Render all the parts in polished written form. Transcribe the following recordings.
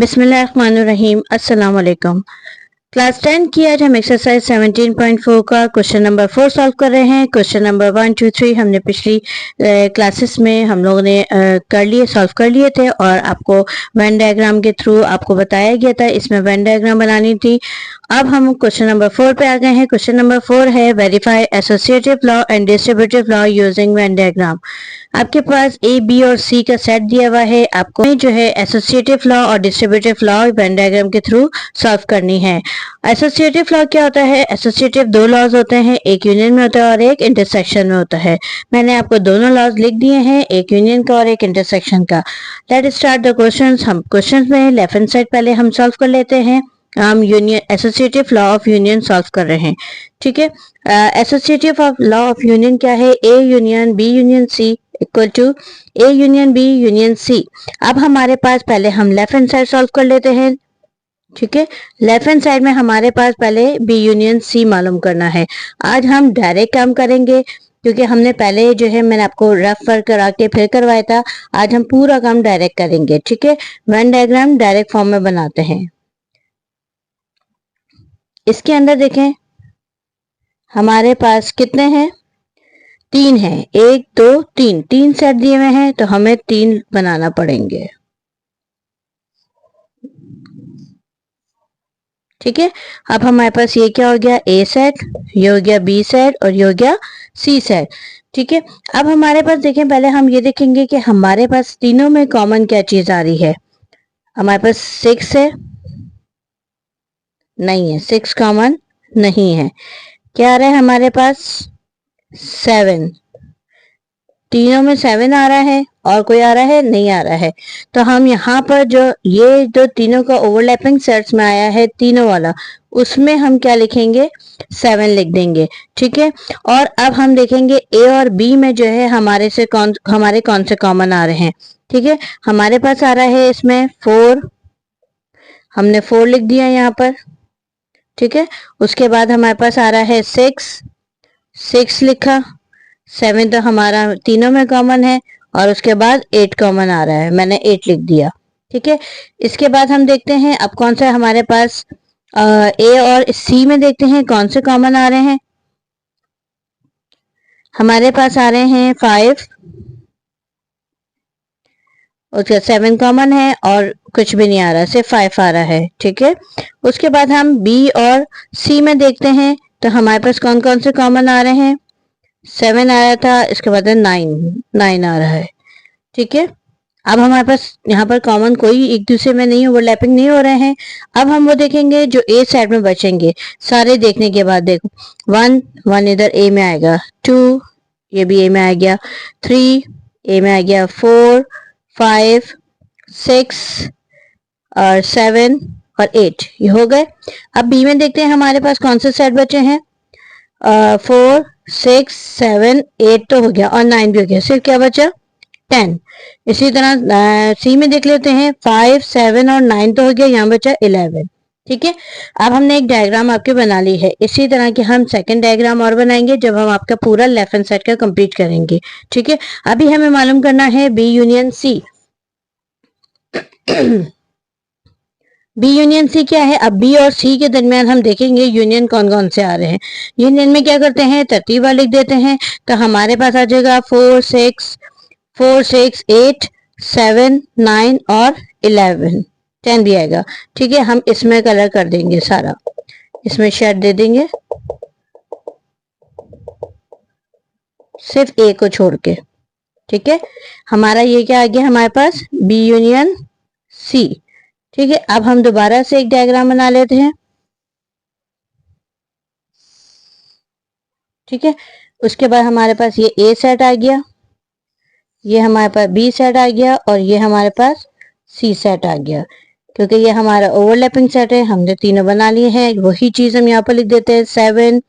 बिस्मिल्लाहिर्रहमानिर्रहीम। अस्सलाम वालेकुम। क्लास 10 की आज हम एक्सरसाइज 17.4 का क्वेश्चन नंबर 4 सॉल्व कर रहे हैं। क्वेश्चन नंबर 1, 2, 3 हमने पिछली क्लासेस में हम लोगों ने सॉल्व कर लिए थे और आपको वेन डायग्राम के थ्रू आपको बताया गया था, इसमें वेन डायग्राम बनानी थी। अब हम क्वेश्चन नंबर 4 पे आ गए हैं। क्वेश्चन नंबर 4 है verify associative law and distributive law using Venn diagram. आपके पास ए, बी और सी का सेट दिया हुआ है। आपको जो है एसोसिएटिव लॉ और डिस्ट्रीब्यूटिव लॉ वेन डायग्राम के थ्रू सॉल्व करनी है। एसोसिएटिव लॉ क्या होता है? एसोसिएटिव दो लॉज होते हैं, एक यूनियन में होता है और एक इंटरसेक्शन में होता है। मैंने आपको दोनों लॉज लिख दिए हैं, एक यूनियन का और एक इंटरसेक्शन का। Let start the questions. हम क्वेश्चंस में लेफ्ट हैंड साइड पहले हम सॉल्व कर लेते हैं। हम union associative law of union solve कर रहे हैं, ठीक है। Associative of law of union क्या है? A union B union C equal to A union B union C. अब हमारे पास पहले हम लेफ्ट हैंड साइड सॉल्व कर लेते हैं, ठीक है। लेफ्ट हैंड साइड में हमारे पास पहले बी यूनियन सी मालूम करना है। आज हम डायरेक्ट काम करेंगे क्योंकि हमने पहले जो है मैंने आपको रफ वर्क करा के फिर करवाया था। आज हम पूरा काम डायरेक्ट करेंगे, ठीक है। वेन डायग्राम डायरेक्ट फॉर्म में बनाते हैं। इसके अंदर देखें हमारे पास कितने हैं? 3 हैं। 1 2 3 3 सेट दिए हुए हैं तो हमें 3 बनाना पड़ेंगे, ठीक है। अब हमारे पास ये क्या हो गया? ए सेट, ये हो गया बी सेट और ये हो गया सी सेट, ठीक है। अब हमारे पास देखें, पहले हम ये देखेंगे कि हमारे पास तीनों में कॉमन क्या चीज आ रही है। हमारे पास 6 है, नहीं है, 6 कॉमन नहीं है। क्या आ रहा है हमारे पास? 7। तीनों में 7 आ रहा है और कोई आ रहा है? नहीं आ रहा है। तो हम यहाँ पर जो तीनों का ओवरलैपिंग सेट्स में आया है, तीनों वाला, उसमें हम क्या लिखेंगे? 7 लिख देंगे, ठीक है। और अब हम देखेंगे ए और बी में जो है हमारे कौन से कॉमन आ रहे हैं, ठीक है। हमारे पास आ रहा है इसमें 4, हमने 4 लिख दिया यहाँ पर, ठीक है। उसके बाद हमारे पास आ रहा है 6 लिखा। 7 तो हमारा तीनों में कॉमन है और उसके बाद 8 कॉमन आ रहा है, मैंने 8 लिख दिया, ठीक है। इसके बाद हम देखते हैं अब कौन सा हमारे पास ए और सी में देखते हैं कौन से कॉमन आ रहे हैं। हमारे पास आ रहे हैं 5, उसका 7 कॉमन है और कुछ भी नहीं आ रहा, सिर्फ 5 आ रहा है, ठीक है। उसके बाद हम बी और सी में देखते हैं तो हमारे पास कौन कौन से कॉमन आ रहे हैं। 7 आया था, इसके बाद 9 आ रहा है, ठीक है। अब हमारे पास यहाँ पर कॉमन कोई एक दूसरे में नहीं, ओवरलैपिंग नहीं हो रहे हैं। अब हम वो देखेंगे जो ए साइड में बचेंगे। सारे देखने के बाद देखो 1 इधर ए में आएगा, 2 ये भी ए में आ गया, 3 ए में आ गया, 4 5 6 और 7 और 8 ये हो गए। अब बी में देखते हैं हमारे पास कौन से सेट बचे हैं। 4 6 7 8 तो हो गया और 9 भी हो गया, सिर्फ क्या बचा? 10। इसी तरह सी में देख लेते हैं, 5 7 और 9 तो हो गया, यहाँ बचा 11, ठीक है। अब हमने एक डायग्राम आपके बना ली है। इसी तरह के हम सेकंड डायग्राम और बनाएंगे जब हम आपका पूरा लेफ्ट हैंड साइड का कंप्लीट करेंगे, ठीक है। अभी हमें मालूम करना है B union C. B union C क्या है? अब बी और सी के दरमियान हम देखेंगे यूनियन कौन कौन से आ रहे हैं। यूनियन में क्या करते हैं? तरतीब लिख देते हैं। तो हमारे पास आ जाएगा 4 6 8 7 9 और 11, 10 भी आएगा, ठीक है। हम इसमें कलर कर देंगे सारा, इसमें शेड दे देंगे सिर्फ ए को छोड़ के, ठीक है। हमारा ये क्या आ गया हमारे पास? बी यूनियन सी, ठीक है। अब हम दोबारा से एक डायग्राम बना लेते हैं, ठीक है। उसके बाद हमारे पास ये ए सेट आ गया, ये हमारे पास बी सेट आ गया और ये हमारे पास सी सेट आ गया। क्योंकि ये हमारा ओवरलैपिंग सेट है, हमने तीनों बना लिए हैं। वही चीज हम यहाँ पर लिख देते हैं, 7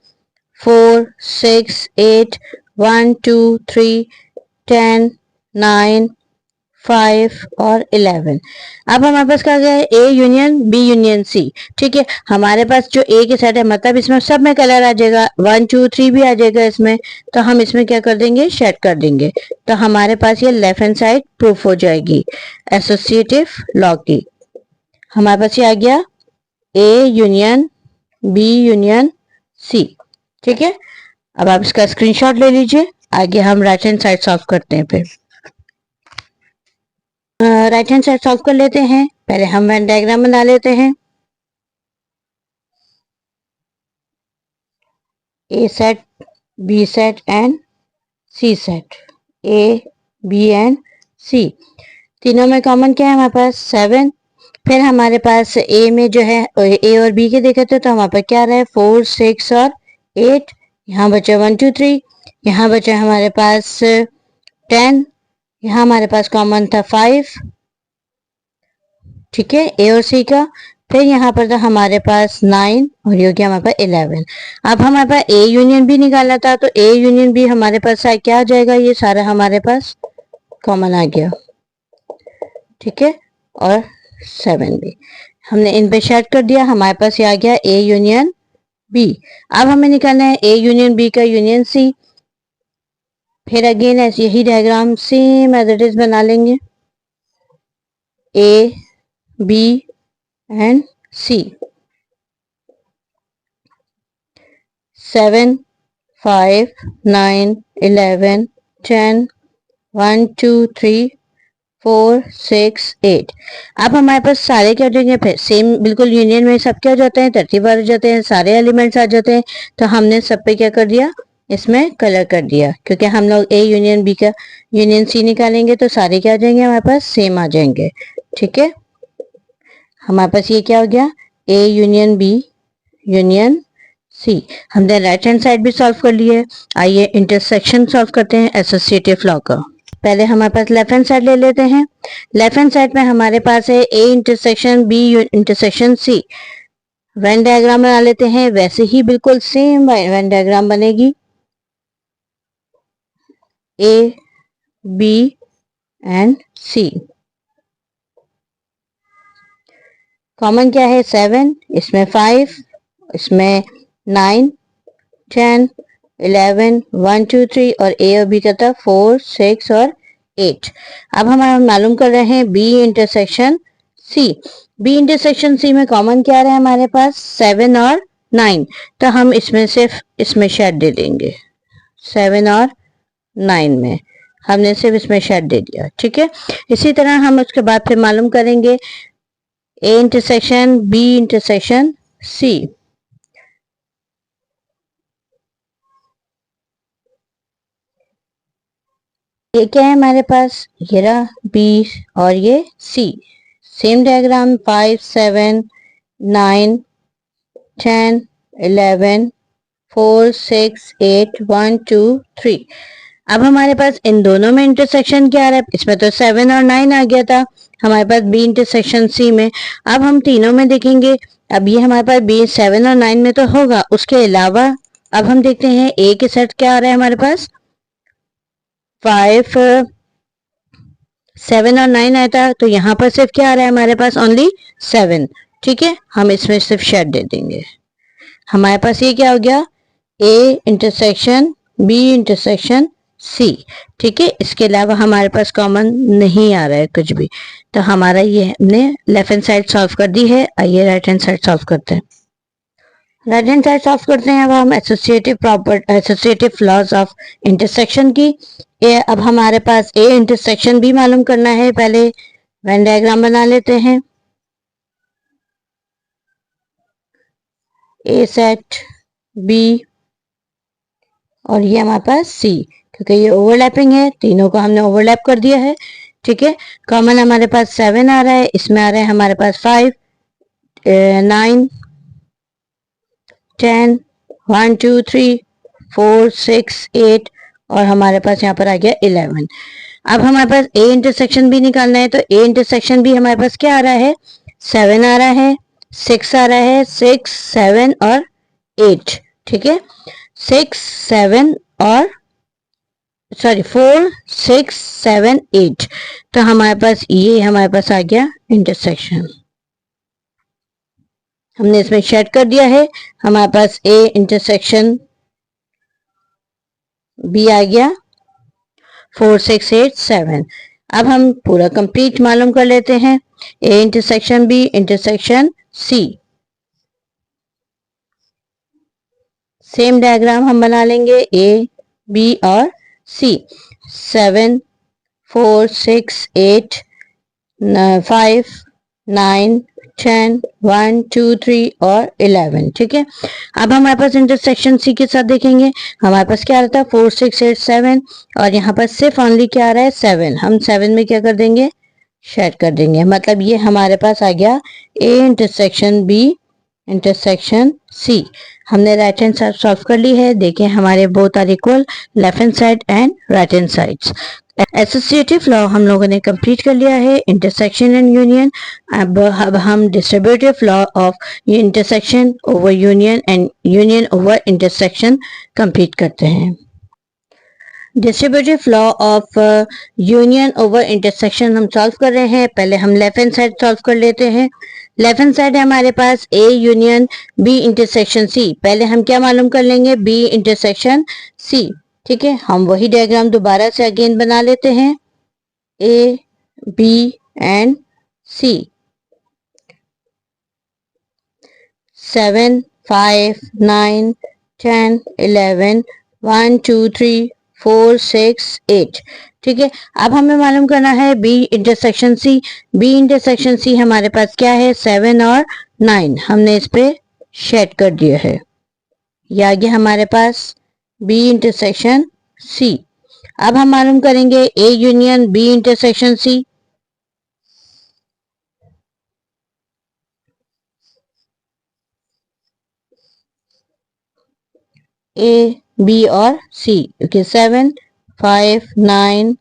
4 6 8 1 2 3 10 9 5 और 11। अब हमारे पास क्या गया है? A union B union C, ठीक है। हमारे पास जो ए के सेट है, मतलब इसमें सब में कलर आ जाएगा, 1 2 3 भी आ जाएगा इसमें। तो हम इसमें क्या कर देंगे? शेड कर देंगे। तो हमारे पास ये लेफ्ट हैंड साइड प्रूफ हो जाएगी एसोसिएटिव लॉ की। हमारे पास ये आ गया A union B union C. ठीक है, अब आप इसका स्क्रीनशॉट ले लीजिए। आगे हम राइट हैंड साइड सॉल्व करते हैं। फिर राइट हैंड साइड सॉल्व कर लेते हैं। पहले हम वेन डायग्राम बना लेते हैं। A set, B set and C set, A B and C. तीनों में कॉमन क्या है हमारे पास 7। फिर हमारे पास ए में जो है ए और बी के देखे थे तो हमारे पास क्या रहा है 4 6 और 8। यहाँ बचा 1 2 3। यहाँ बचा हमारे पास 10। यहाँ हमारे पास कॉमन था 5। ठीक है, ए और सी का। फिर यहाँ पर था हमारे पास 9 और ये हो गया हमारे पास 11। अब हमारे पास ए यूनियन भी निकालना था तो ए यूनियन भी हमारे पास क्या आ जाएगा, ये सारा हमारे पास कॉमन आ गया। ठीक है, और 7 भी हमने इन पे सेट कर दिया। हमारे पास ये आ गया ए यूनियन बी। अब हमें निकालना है ए यूनियन बी का यूनियन सी। फिर अगेन ऐसे यही diagram same as it is बना लेंगे, ए बी एंड सी। 7 5 9 11 10 1 2 3 4 6 8। अब हमारे पास सारे क्या हो जाएंगे, फिर सेम बिल्कुल यूनियन में सब क्या हो जाते हैं, तरतीब आ जाते हैं, सारे एलिमेंट्स आ जाते हैं। तो हमने सब पे क्या कर दिया, इसमें कलर कर दिया, क्योंकि हम लोग ए यूनियन बी का यूनियन सी निकालेंगे तो सारे क्या आ जाएंगे हमारे पास सेम आ जाएंगे। ठीक है, हमारे पास ये क्या हो गया A union B union C. हमने राइट हैंड साइड भी सॉल्व कर लिया है। आइए इंटरसेक्शन सॉल्व करते हैं एसोसिएटिव लॉ का। पहले हमारे पास लेफ्ट हैंड साइड ले लेते हैं। लेफ्ट हैंड साइड में हमारे पास है A intersection B intersection C. Venn diagram बना लेते हैं, वैसे ही बिल्कुल सेम वेन डायग्राम बनेगी। A B and C. Common क्या है 7, इसमें 5, इसमें 9 10 11 1 2 3 और ए और बी का था 4 6 और 8। अब हम मालूम कर रहे हैं B intersection C. B intersection C में कॉमन क्या रहा है हमारे पास 7 और 9। तो हम इसमें सिर्फ इसमें शेड दे देंगे, 7 और 9 में हमने सिर्फ इसमें शेड दे दिया। ठीक है, इसी तरह हम उसके बाद फिर मालूम करेंगे A intersection B intersection C. ये क्या है हमारे पास, ये रहा बी और ये सी। Same diagram 5 7 9 10 11 4 6 8 1 2 3। अब हमारे पास इन दोनों में इंटरसेक्शन क्या आ रहा है, इसमें तो 7 और 9 आ गया था हमारे पास बी इंटरसेक्शन सी में। अब हम तीनों में देखेंगे, अब ये हमारे पास बी 7 और 9 में तो होगा, उसके अलावा अब हम देखते हैं ए के सेट क्या आ रहा है हमारे पास 5 7 और 9 आया था, तो यहाँ पर सिर्फ क्या आ रहा है हमारे पास ओनली 7। ठीक है, हम इसमें सिर्फ शेड दे देंगे। हमारे पास ये क्या हो गया A intersection B intersection C. ठीक है, इसके अलावा हमारे पास कॉमन नहीं आ रहा है कुछ भी। तो हमारा ये हमने लेफ्ट हैंड साइड सॉल्व कर दी है। आइए राइट हैंड साइड सॉल्व करते हैं। राइट हैंड साइड सॉल्व करते हैं। अब हम एसोसिएटिव लॉज ऑफ इंटरसेक्शन की। ये अब हमारे पास ए इंटरसेक्शन भी मालूम करना है। पहले वेन डायग्राम बना लेते हैं। ए सेट बी और ये हमारे पास सी, क्योंकि ये ओवरलैपिंग है, तीनों को हमने ओवरलैप कर दिया है। ठीक है, कॉमन हमारे पास 7 आ रहा है, इसमें आ रहा है हमारे पास 5 9 10 1 2 3 4 6 8 और हमारे पास यहाँ पर आ गया 11। अब हमारे पास ए इंटरसेक्शन भी निकालना है, तो ए इंटरसेक्शन भी हमारे पास क्या आ रहा है 7 आ रहा है, 6 आ रहा है, 6 7 और 8। ठीक है, 6 7 और 4 6 7 8। तो हमारे पास ये हमारे पास आ गया इंटरसेक्शन, हमने इसमें शेड कर दिया है। हमारे पास ए इंटरसेक्शन बी आ गया 4 6 8 7। अब हम पूरा कंप्लीट मालूम कर लेते हैं। A intersection B intersection C. Same diagram हम बना लेंगे ए बी और सी। 7 4 6 8 5 9 10 1 2 3 और 11। ठीक है, अब हमारे पास इंटरसेक्शन सी के साथ देखेंगे। हमारे पास क्या रहता है 4 6 8 7 और यहाँ पर सिर्फ ओनली क्या आ रहा है 7। हम 7 में क्या कर देंगे शेड कर देंगे। मतलब ये हमारे पास आ गया A intersection B intersection C. हमने राइट हैंड साइड सॉल्व कर ली है। देखें हमारे both are equal, left hand side and right hand sides. Associative law हम लोगों ने कंप्लीट कर लिया है, इंटरसेक्शन एंड यूनियन। अब हम distributive law of intersection over union and union over intersection complete करते हैं। Distributive law of union over intersection हम सॉल्व कर रहे हैं। पहले हम लेफ्ट हैंड साइड सॉल्व कर लेते हैं। लेफ्ट हैंड साइड है हमारे पास A union B intersection C. पहले हम क्या मालूम कर लेंगे बी इंटरसेक्शन सी। ठीक है, हम वही डायग्राम दोबारा से अगेन बना लेते हैं ए बी एंड सी। 7 5 9 10 11 1 2 3 4 6 8। ठीक है, अब हमें मालूम करना है B intersection C. B intersection C हमारे पास क्या है 7 और 9। हमने इस पे शेड कर दिया है। ये आ गया हमारे पास बी इंटरसेक्शन सी। अब हम मालूम करेंगे A union B intersection C. A B और सी, क्योंकि 7 5 9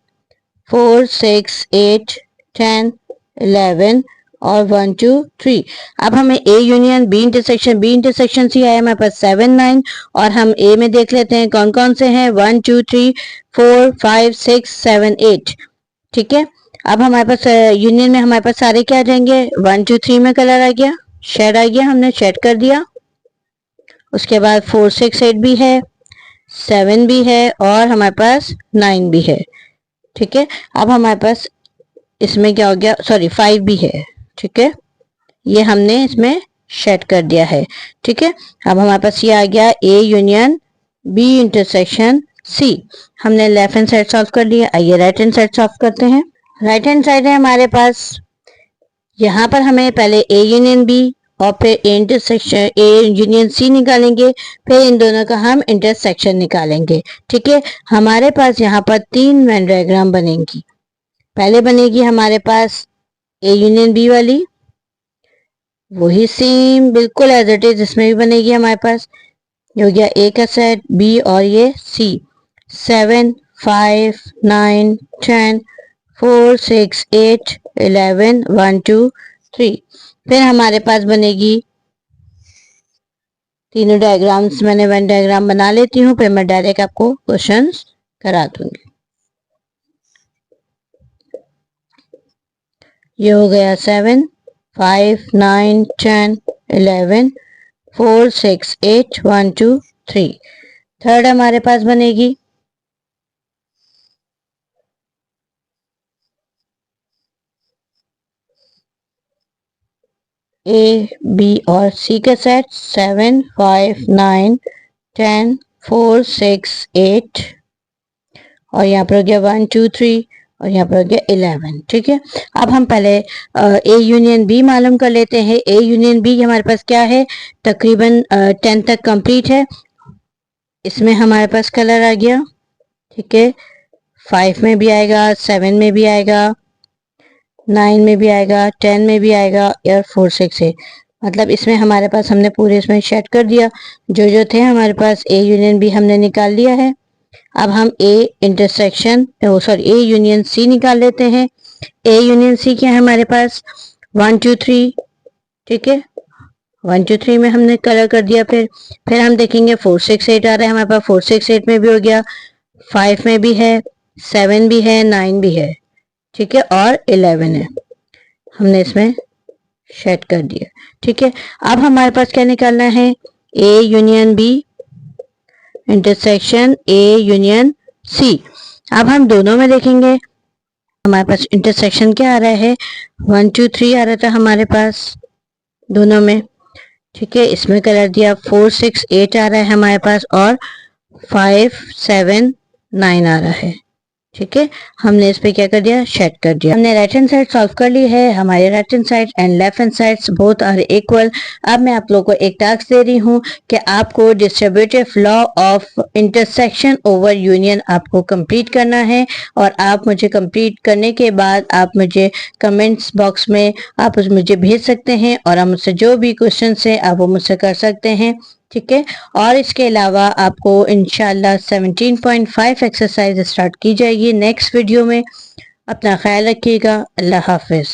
4 6 8 10 11 और 1 2 3। अब हमें A union B intersection C आया हमारे पास 7 9 और हम ए में देख लेते हैं कौन कौन से हैं 1 2 3 4 5 6 7 8। ठीक है, अब हमारे पास यूनियन में हमारे पास सारे क्या आ जाएंगे 1 2 3 में कलर आ गया, शेड आ गया, हमने शेड कर दिया। उसके बाद 4 6 8 भी है, 7 भी है और हमारे पास 9 भी है। ठीक है, अब हमारे पास इसमें क्या हो गया, सॉरी 5 भी है। ठीक है, ये हमने इसमें शेड कर दिया है। ठीक है, अब हमारे पास ये आ गया A union B intersection C. हमने लेफ्ट हैंड साइड सॉल्व कर लिया। आइए राइट हैंड साइड सॉल्व करते हैं। राइट हैंड साइड है हमारे पास, यहाँ पर हमें पहले ए यूनियन बी और फिर ए इंटरसेक्शन ए यूनियन सी निकालेंगे, फिर इन दोनों का हम इंटरसेक्शन निकालेंगे। ठीक है, हमारे पास यहाँ पर 3 वेन डायग्राम बनेंगी। पहले बनेगी हमारे पास ए यूनियन बी वाली, वही सेम बिल्कुल एज इट इज इसमें भी बनेगी हमारे पास। ये हो गया ए का सेट, बी और ये सी। 7 5 9 10 4 6 8 11 1 2 3। फिर हमारे पास बनेगी तीनों डायग्राम्स। मैंने वन डायग्राम बना लेती हूँ, फिर मैं डायरेक्ट आपको क्वेश्चंस करा दूंगी। ये हो गया 7 5 9 10 11 4 6 8 1 2 3। थर्ड हमारे पास बनेगी ए बी और सी का सेट 7 5 9 10 4 6 8 और यहाँ पर हो गया 1 2 3 और यहाँ पर हो गया 11। ठीक है, अब हम पहले ए यूनियन बी मालूम कर लेते हैं। ए यूनियन बी हमारे पास क्या है, तकरीबन 10 तक कंप्लीट है। इसमें हमारे पास कलर आ गया। ठीक है, 5 में भी आएगा, 7 में भी आएगा, 9 में भी आएगा, 10 में भी आएगा और 4 6 8। मतलब इसमें हमारे पास हमने पूरे इसमें शेड कर दिया। जो थे हमारे पास ए यूनियन बी हमने निकाल लिया है। अब हम A intersection sorry A union C निकाल लेते हैं। ए यूनियन सी क्या है हमारे पास 1 2 3। ठीक है, 1 2 3 में हमने कलर कर दिया। फिर हम देखेंगे 4 6 8 आ रहा है हमारे पास। 4 6 8 में भी हो गया, 5 में भी है, 7 भी है, 9 भी है। ठीक है, और 11 है, हमने इसमें शेड कर दिया। ठीक है, अब हमारे पास क्या निकालना है, A union B intersection A union C. अब हम दोनों में देखेंगे हमारे पास इंटरसेक्शन क्या आ रहा है, 1 2 3 आ रहा था हमारे पास दोनों में, ठीक है। इसमें कलर दिया, 4 6 8 आ रहा है हमारे पास और 5 7 9 आ रहा है, ठीक है। हमने इस पे क्या कर दिया, शेड कर दिया। हमने राइट हैंड साइड सॉल्व कर ली है। हमारे right hand side and left hand side both are equal. अब मैं आप लोगों को एक टास्क दे रही हूँ कि आपको distributive law of intersection over union आपको कंप्लीट करना है और आप मुझे कंप्लीट करने के बाद आप मुझे कमेंट्स बॉक्स में आप मुझे भेज सकते हैं और आप मुझसे जो भी क्वेश्चन है आप वो मुझसे कर सकते हैं, ठीक है। और इसके अलावा आपको इंशाल्लाह 17.5 एक्सरसाइज स्टार्ट की जाएगी नेक्स्ट वीडियो में। अपना ख्याल रखिएगा। अल्लाह हाफिज।